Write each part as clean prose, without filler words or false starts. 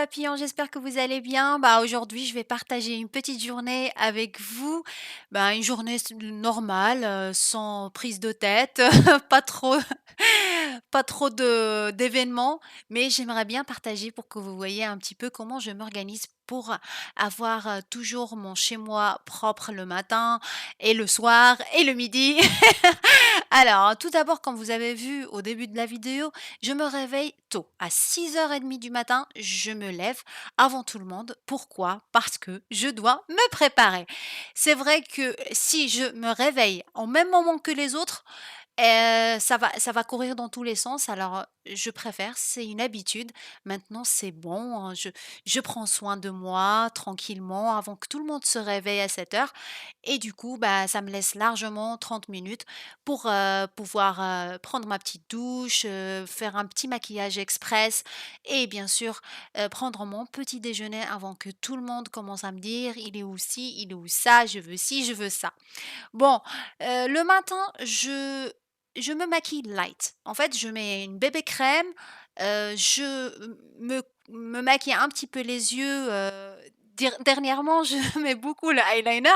papillons, j'espère que vous allez bien. Bah, aujourd'hui, je vais partager une petite journée avec vous. Bah, une journée normale, sans prise de tête, pas trop, pas trop d'événements, mais j'aimerais bien partager pour que vous voyez un petit peu comment je m'organise pour avoir toujours mon chez-moi propre le matin et le soir et le midi. Alors, tout d'abord, comme vous avez vu au début de la vidéo, je me réveille tôt. À 6h30 du matin, je me lève avant tout le monde. Pourquoi? Parce que je dois me préparer. C'est vrai que si je me réveille au même moment que les autres, ça va courir dans tous les sens, alors, je préfère, c'est une habitude. Maintenant, c'est bon, je prends soin de moi tranquillement avant que tout le monde se réveille à 7h et du coup, bah, ça me laisse largement 30 minutes pour, pouvoir, prendre ma petite douche, faire un petit maquillage express et bien sûr, prendre mon petit déjeuner avant que tout le monde commence à me dire: «Il est où ci? Il est où ça? Je veux ci, je veux ça». Bon, le matin, je me maquille light. En fait, je mets une bébé crème, je me maquille un petit peu les yeux, dernièrement, je mets beaucoup le eyeliner,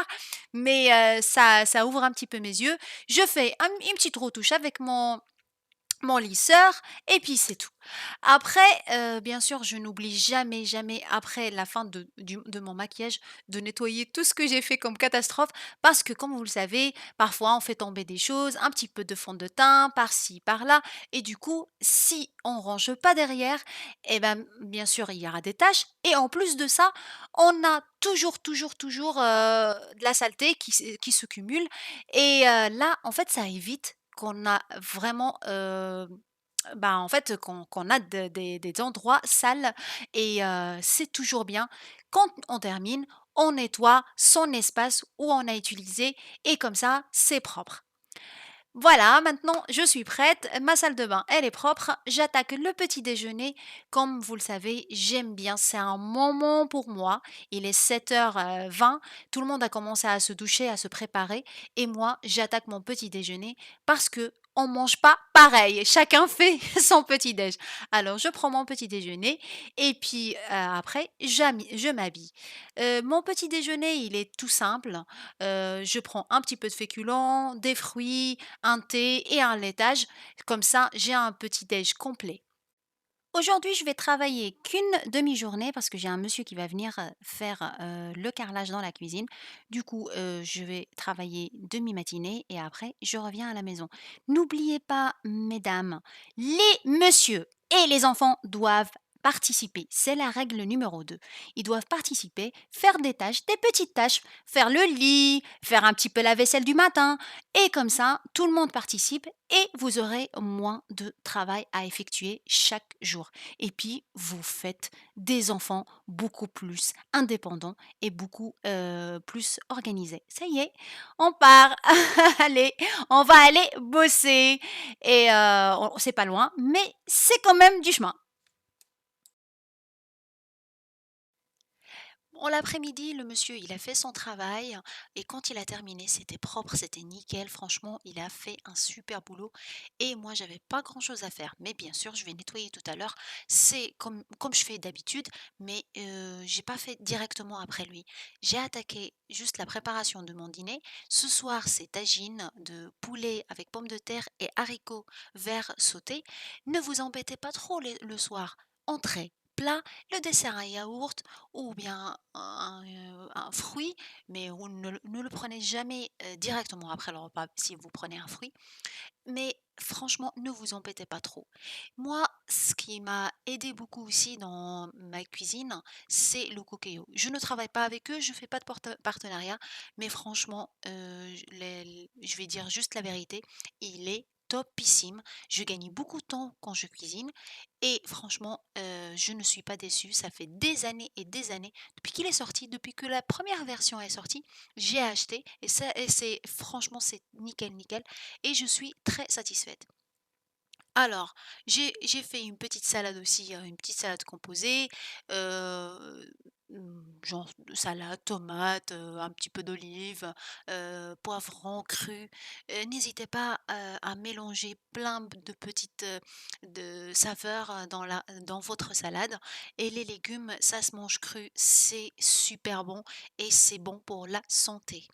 mais ça ouvre un petit peu mes yeux. Je fais une petite retouche avec mon lisseur et puis c'est tout. Après, bien sûr, je n'oublie jamais, jamais après la fin de mon maquillage de nettoyer tout ce que j'ai fait comme catastrophe parce que comme vous le savez, parfois on fait tomber des choses, un petit peu de fond de teint par-ci, par-là et du coup, si on range pas derrière et ben, bien sûr, il y aura des taches et en plus de ça, on a toujours, toujours, toujours, de la saleté qui se cumule et là, en fait, ça évite qu'on a vraiment, bah, en fait, qu'on a des endroits sales et c'est toujours bien. Quand on termine, on nettoie son espace où on a utilisé et comme ça, c'est propre. Voilà, maintenant je suis prête, ma salle de bain, elle est propre, j'attaque le petit déjeuner. Comme vous le savez, j'aime bien, c'est un moment pour moi. Il est 7h20, tout le monde a commencé à se doucher, à se préparer et moi, j'attaque mon petit déjeuner parce que on mange pas pareil, chacun fait son petit déj. Alors je prends mon petit déjeuner et puis, après je m'habille. Mon petit déjeuner, il est tout simple, je prends un petit peu de féculents, des fruits, un thé et un laitage. Comme ça, j'ai un petit déj complet. Aujourd'hui, je vais travailler qu'une demi-journée parce que j'ai un monsieur qui va venir, faire, le carrelage dans la cuisine. Du coup, je vais travailler demi-matinée et après je reviens à la maison. N'oubliez pas, mesdames, les messieurs et les enfants doivent participer. C'est la règle numéro 2. Ils doivent participer, faire des tâches, des petites tâches, faire le lit, faire un petit peu la vaisselle du matin et comme ça, tout le monde participe et vous aurez moins de travail à effectuer chaque jour. Et puis, vous faites des enfants beaucoup plus indépendants et beaucoup plus organisés. Ça y est, on part. Allez, on va aller bosser. Et c'est pas loin, mais c'est quand même du chemin. Bon, l'après-midi, le monsieur, il a fait son travail et quand il a terminé, c'était propre, c'était nickel. Franchement, il a fait un super boulot et moi, j'avais pas grand-chose à faire. Mais bien sûr, je vais nettoyer tout à l'heure. C'est comme je fais d'habitude, mais j'ai pas fait directement après lui. J'ai attaqué juste la préparation de mon dîner. Ce soir, c'est tagine de poulet avec pommes de terre et haricots verts sautés. Ne vous embêtez pas trop le soir. Entrez. Plat, le dessert un yaourt ou bien un fruit, mais vous ne le prenez jamais, directement après le repas si vous prenez un fruit. Mais franchement, ne vous embêtez pas trop. Moi, ce qui m'a aidé beaucoup aussi dans ma cuisine, c'est le Cookéo. Je ne travaille pas avec eux, je fais pas de partenariat, mais franchement, je vais dire juste la vérité, il est topissime. Je gagne beaucoup de temps quand je cuisine et franchement, je ne suis pas déçue. Ça fait des années et des années depuis qu'il est sorti, depuis que la première version est sortie, j'ai acheté et c'est franchement, c'est nickel, nickel et je suis très satisfaite. Alors, j'ai fait une petite salade aussi, une petite salade composée, genre salade, tomates, un petit peu d'olive, poivron cru. N'hésitez pas, à mélanger plein de petites, de saveurs, dans votre salade et les légumes, ça se mange cru, c'est super bon et c'est bon pour la santé.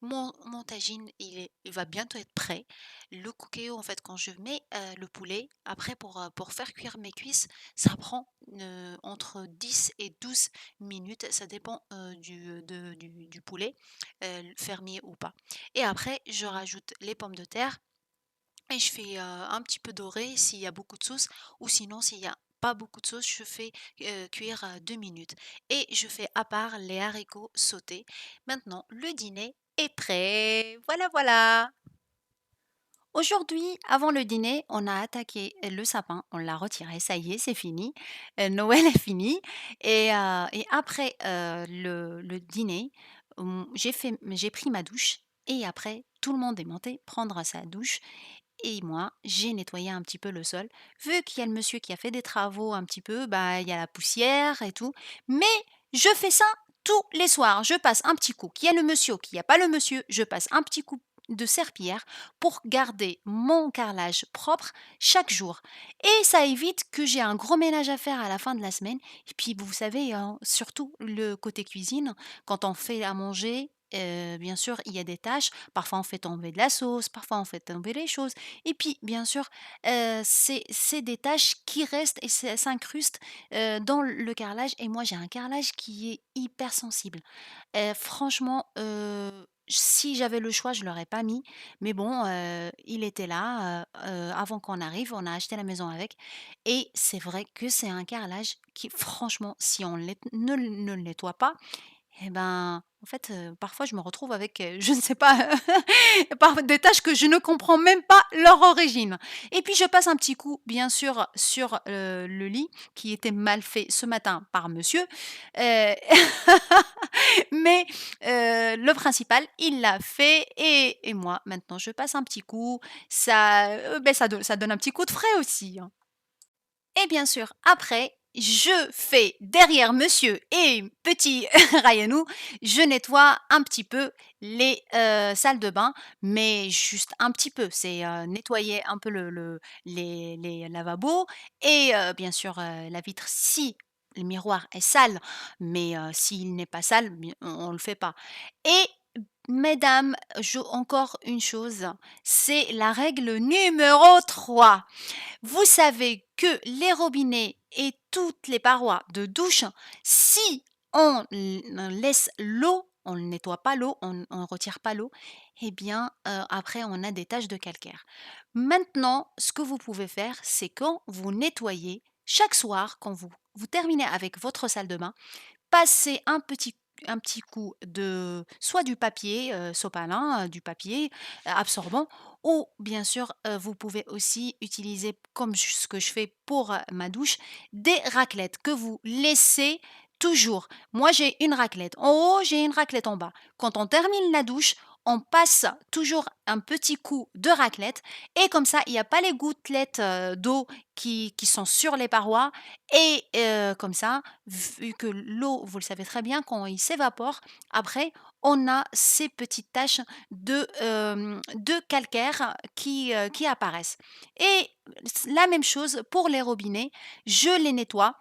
Mon tagine, il va bientôt être prêt. Le cookéo, en fait, quand je mets, le poulet, après pour faire cuire mes cuisses, ça prend, entre 10 et 12 minutes, ça dépend, du poulet, fermier ou pas. Et après, je rajoute les pommes de terre et je fais, un petit peu doré s'il y a beaucoup de sauce ou sinon s'il y a pas beaucoup de sauce, je fais, cuire, 2 minutes et je fais à part les haricots sautés. Maintenant le dîner est prêt. Voilà, voilà. Aujourd'hui, avant le dîner, on a attaqué le sapin, on l'a retiré, ça y est, c'est fini. Noël est fini et après, le dîner, j'ai pris ma douche et après tout le monde est monté prendre sa douche et moi, j'ai nettoyé un petit peu le sol. Vu qu'il y a le monsieur qui a fait des travaux un petit peu, bah, il y a la poussière et tout. Mais je fais ça tous les soirs. Je passe un petit coup. Qu'il y a le monsieur, qu'il n'y a pas le monsieur, je passe un petit coup de serpillière pour garder mon carrelage propre chaque jour. Et ça évite que j'ai un gros ménage à faire à la fin de la semaine. Et puis, vous savez, hein, surtout le côté cuisine, quand on fait à manger, bien sûr, il y a des tâches. Parfois, on fait tomber de la sauce, parfois, on fait tomber les choses. Et puis, bien sûr, c'est des tâches qui restent et s'incrustent dans le carrelage. Et moi, j'ai un carrelage qui est hyper sensible. Franchement, si j'avais le choix, je l'aurais pas mis. Mais bon, il était là avant qu'on arrive. On a acheté la maison avec. Et c'est vrai que c'est un carrelage qui, franchement, si on ne le nettoie pas, et ben, en fait, parfois je me retrouve avec, je ne sais pas, par des tâches que je ne comprends même pas leur origine. Et puis je passe un petit coup, bien sûr, sur, le lit qui était mal fait ce matin par monsieur, heu, mais le principal, il l'a fait et moi, maintenant, je passe un petit coup. Ça, ça donne un petit coup de frais aussi, hein. Et bien sûr, après, je fais derrière monsieur et petit Ryanou, je nettoie un petit peu les, salles de bain, mais juste un petit peu. C'est, nettoyer un peu les lavabos et bien sûr, la vitre si le miroir est sale, mais s'il n'est pas sale, bien on le fait pas. Et mesdames, encore une chose, c'est la règle numéro 3. Vous savez que les robinets et toutes les parois de douche, si on laisse l'eau, on ne nettoie pas l'eau, on ne retire pas l'eau, eh bien, après on a des taches de calcaire. Maintenant, ce que vous pouvez faire, c'est quand vous nettoyez, chaque soir, quand vous terminez avec votre salle de bain, passer un petit coup de soit du papier, sopalin, du papier, absorbant ou bien sûr, vous pouvez aussi utiliser comme ce que je fais pour, ma douche, des raclettes que vous laissez toujours. Moi, j'ai une raclette en haut, j'ai une raclette en bas. Quand on termine la douche, on passe toujours un petit coup de raclette et comme ça, il n'y a pas les gouttelettes, d'eau qui sont sur les parois et comme ça, vu que l'eau, vous le savez très bien, quand il s'évapore, après, on a ces petites taches de calcaire qui apparaissent. Et la même chose pour les robinets, je les nettoie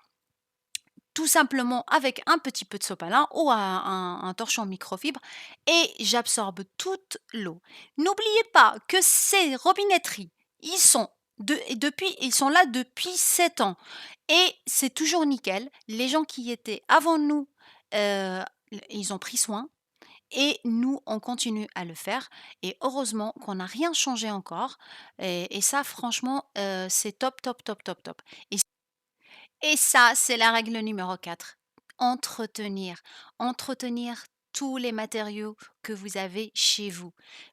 tout simplement avec un petit peu de sopalin ou un torchon microfibre et j'absorbe toute l'eau. N'oubliez pas que ces robinetteries, ils sont là depuis 7 ans et c'est toujours nickel. Les gens qui étaient avant nous, heu, ils ont pris soin et nous, on continue à le faire et heureusement qu'on n'a rien changé encore et ça franchement, c'est top, top, top, top, top. Et ça, c'est la règle numéro 4. Entretenir. Entretenir tous les matériaux que vous avez chez vous.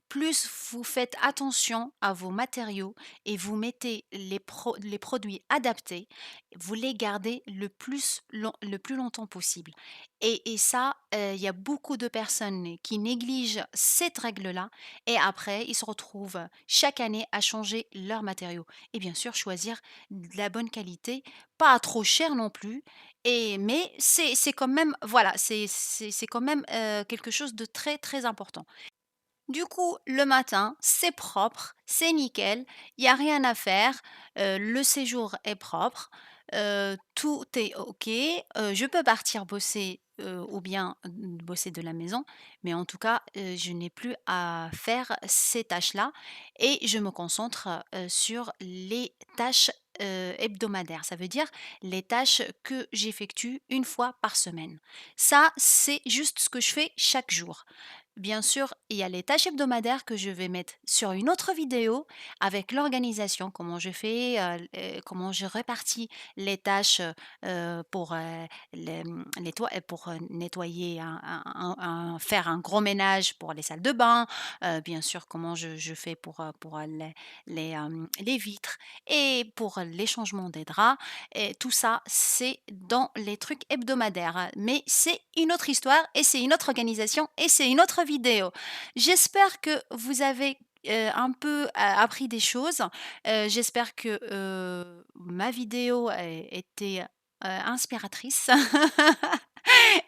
Plus vous faites attention à vos matériaux et vous mettez les produits adaptés, vous les gardez le plus longtemps possible. Et ça, il y a beaucoup de personnes qui négligent cette règle-là et après, ils se retrouvent chaque année à changer leurs matériaux. Et bien sûr, choisir de la bonne qualité pas trop cher non plus mais c'est quand même voilà, c'est quand même, quelque chose de très, très important. Du coup, le matin, c'est propre, c'est nickel, il y a rien à faire, le séjour est propre, tout est OK, je peux partir bosser, ou bien, bosser de la maison, mais en tout cas, je n'ai plus à faire ces tâches-là et je me concentre, sur les tâches, hebdomadaires. Ça veut dire les tâches que j'effectue une fois par semaine. Ça, c'est juste ce que je fais chaque jour. Bien sûr, il y a les tâches hebdomadaires que je vais mettre sur une autre vidéo avec l'organisation, comment je fais, comment je répartis les tâches pour, pour nettoyer, faire un gros ménage pour les salles de bain, bien sûr, comment je fais pour les vitres et pour les changements des draps. Et tout ça, c'est dans les trucs hebdomadaires, hein. Mais c'est une autre histoire et c'est une autre organisation et c'est une autre vidéo. J'espère que vous avez, un peu appris des choses. J'espère que, ma vidéo a été, inspiratrice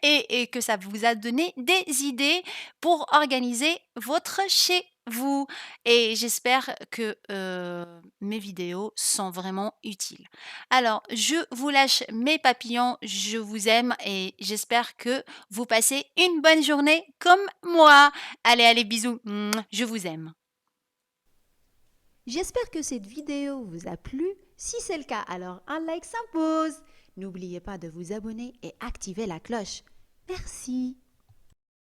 et que ça vous a donné des idées pour organiser votre chez vous et j'espère que, mes vidéos sont vraiment utiles. Alors, je vous lâche mes papillons, je vous aime et j'espère que vous passez une bonne journée comme moi. Allez, allez, bisous, mouah, je vous aime. J'espère que cette vidéo vous a plu. Si c'est le cas, alors un like s'impose. N'oubliez pas de vous abonner et activer la cloche. Merci.